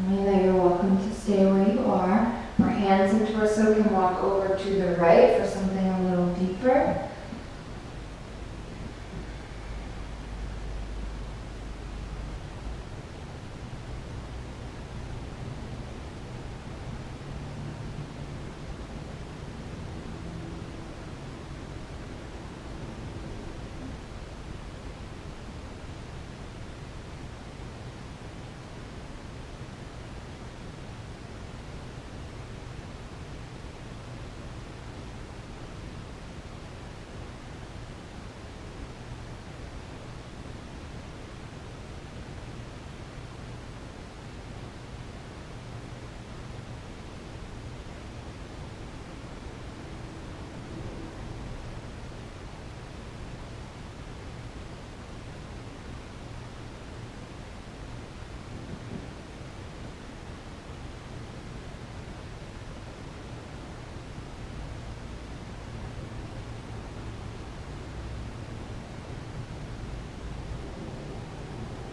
Knowing that you're welcome to stay where you are. Our hands and torso can walk over to the right for something a little deeper.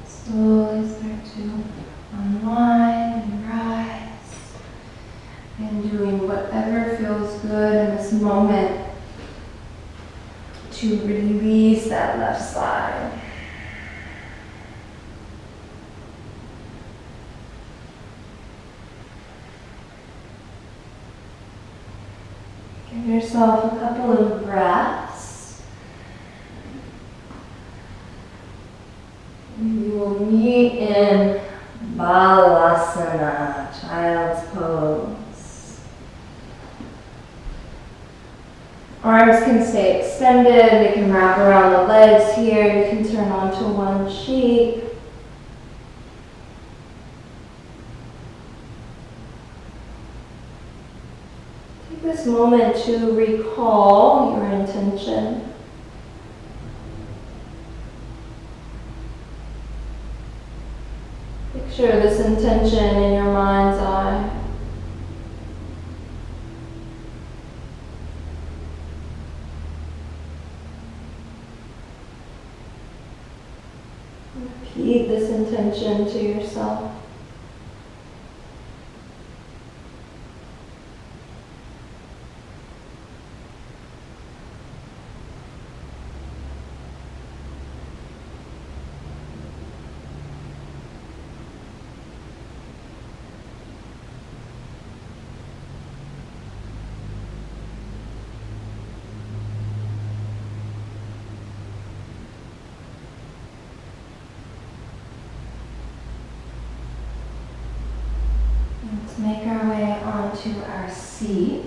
Slowly start to unwind and rise, and doing whatever feels good in this moment to release that left side. Give yourself a couple of breaths. We will meet in Balasana, child's pose. Arms can stay extended, they can wrap around the legs here, you can turn onto one cheek. Take this moment to recall your intention. Picture this intention in your mind's eye. Repeat this intention to yourself. Let's make our way onto our seat.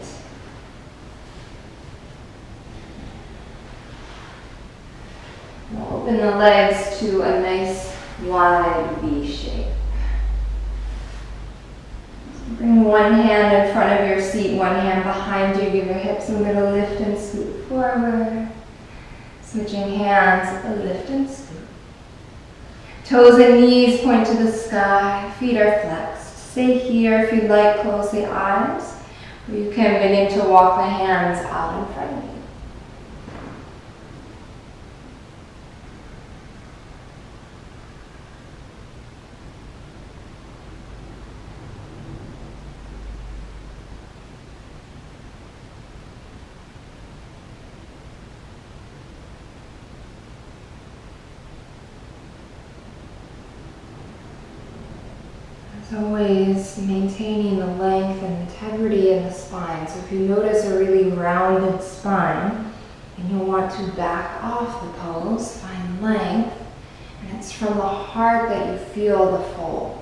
We'll open the legs to a nice wide V shape. Bring one hand in front of your seat, one hand behind you. Give your hips a little lift and scoot forward. Switching hands, a lift and scoot. Toes and knees point to the sky. Feet are flexed. Stay here if you'd like. Close the eyes. Or you can begin to walk the hands out in front of you. As always, maintaining the length and integrity in the spine. So if you notice a really rounded spine and you'll want to back off the pose, find length, and it's from the heart that you feel the fold.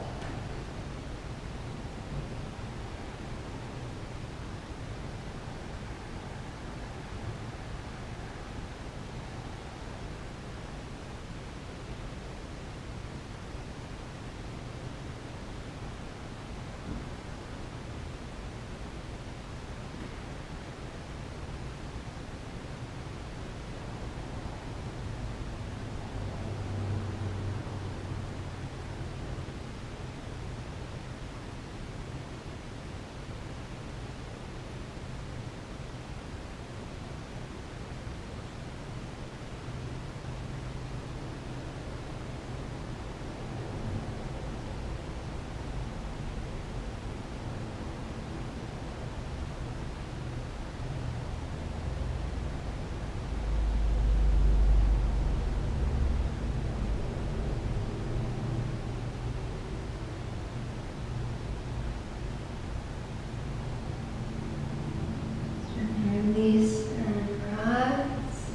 Release and rise.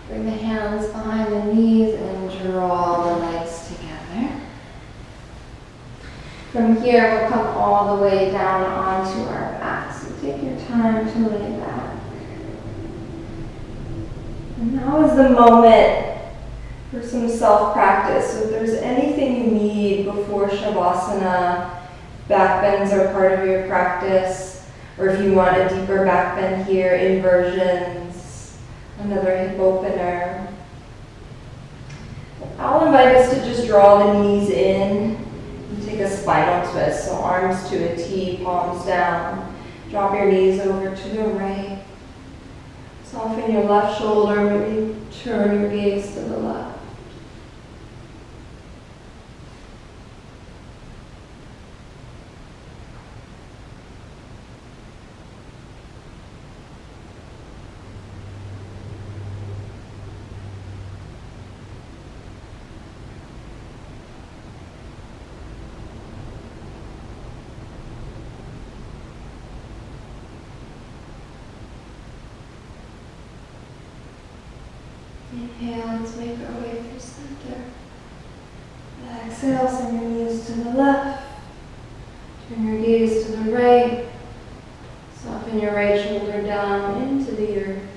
Bring the hands behind the knees and draw the legs together. From here, we'll come all the way down onto our back. So take your time to lay back. And now is the moment for some self-practice. So if there's anything you need before Shavasana, back bends are part of your practice. Or if you want a deeper back bend here, inversions, another hip opener. I'll invite us to just draw the knees in and take a spinal twist. So arms to a T, palms down. Drop your knees over to the right. Soften your left shoulder, maybe turn your gaze to the left. Inhale, let's make our way through center. Exhale, send your knees to the left. Turn your gaze to the right. Soften your right shoulder down into the earth.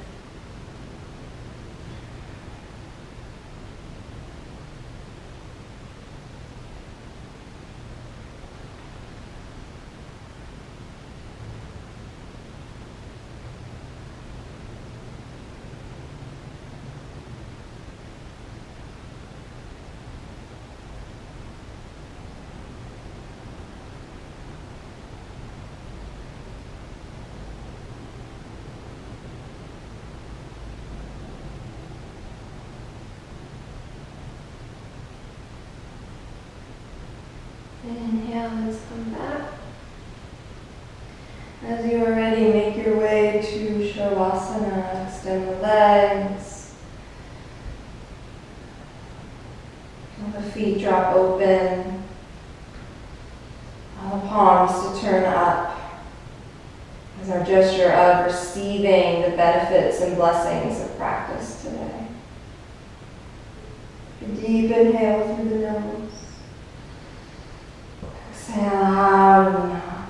Inhale, let's come back. As you are ready, make your way to Shavasana. Extend the legs. Let the feet drop open. Allow the palms to turn up as our gesture of receiving the benefits and blessings of practice today. A deep inhale through the nose. Exhale out of the mouth.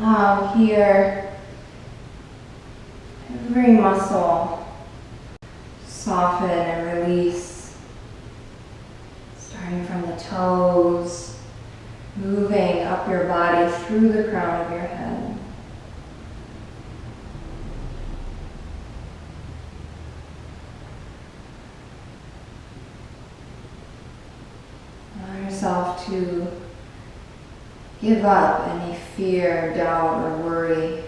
Allow here every muscle soften and release, starting from the toes, moving up your body through the crown of your head. Allow yourself to give up any fear, doubt, or worry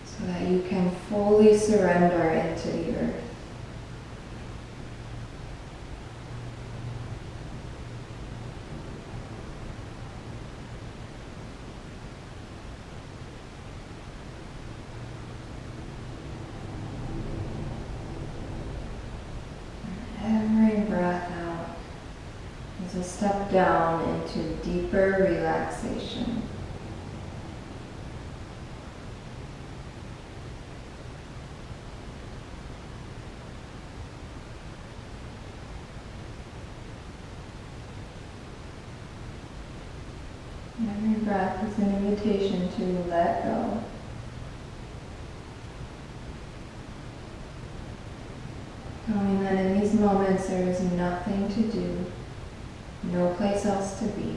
so that you can fully surrender into the earth. Every breath out is a step down into deeper relaxation. Every breath is an invitation to let go. Knowing that in these moments there is nothing to do, no place else to be.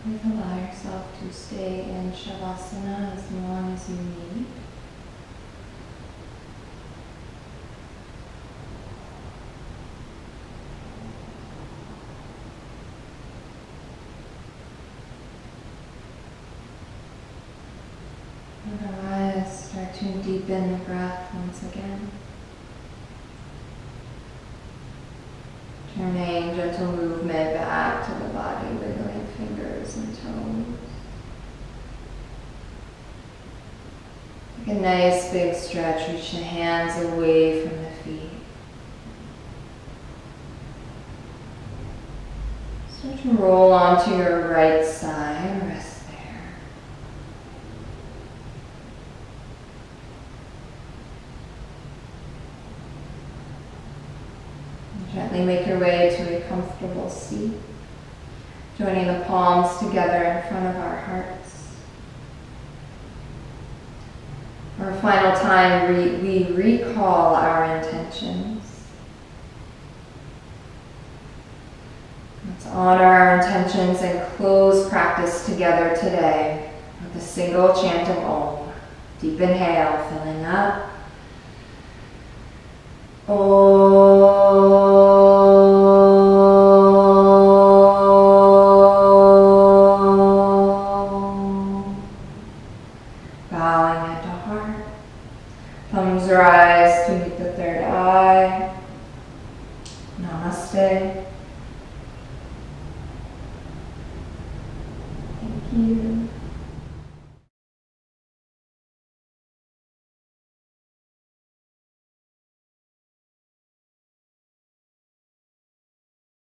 Please allow yourself to stay in Shavasana as long as you need. Otherwise, start to deepen the breath once again. Turning gentle movement back to the body, wiggling fingers and toes. Take a nice big stretch, reach the hands away from the feet. Start to roll onto your right side, rest there. Gently make your way to a comfortable seat, joining the palms together in front of our hearts. For a final time, we recall our intentions. Let's honor our intentions and close practice together today with a single chant of Om. Deep inhale, filling up. Bowing head to heart. Thumbs rise to meet the third eye. Namaste. Thank you.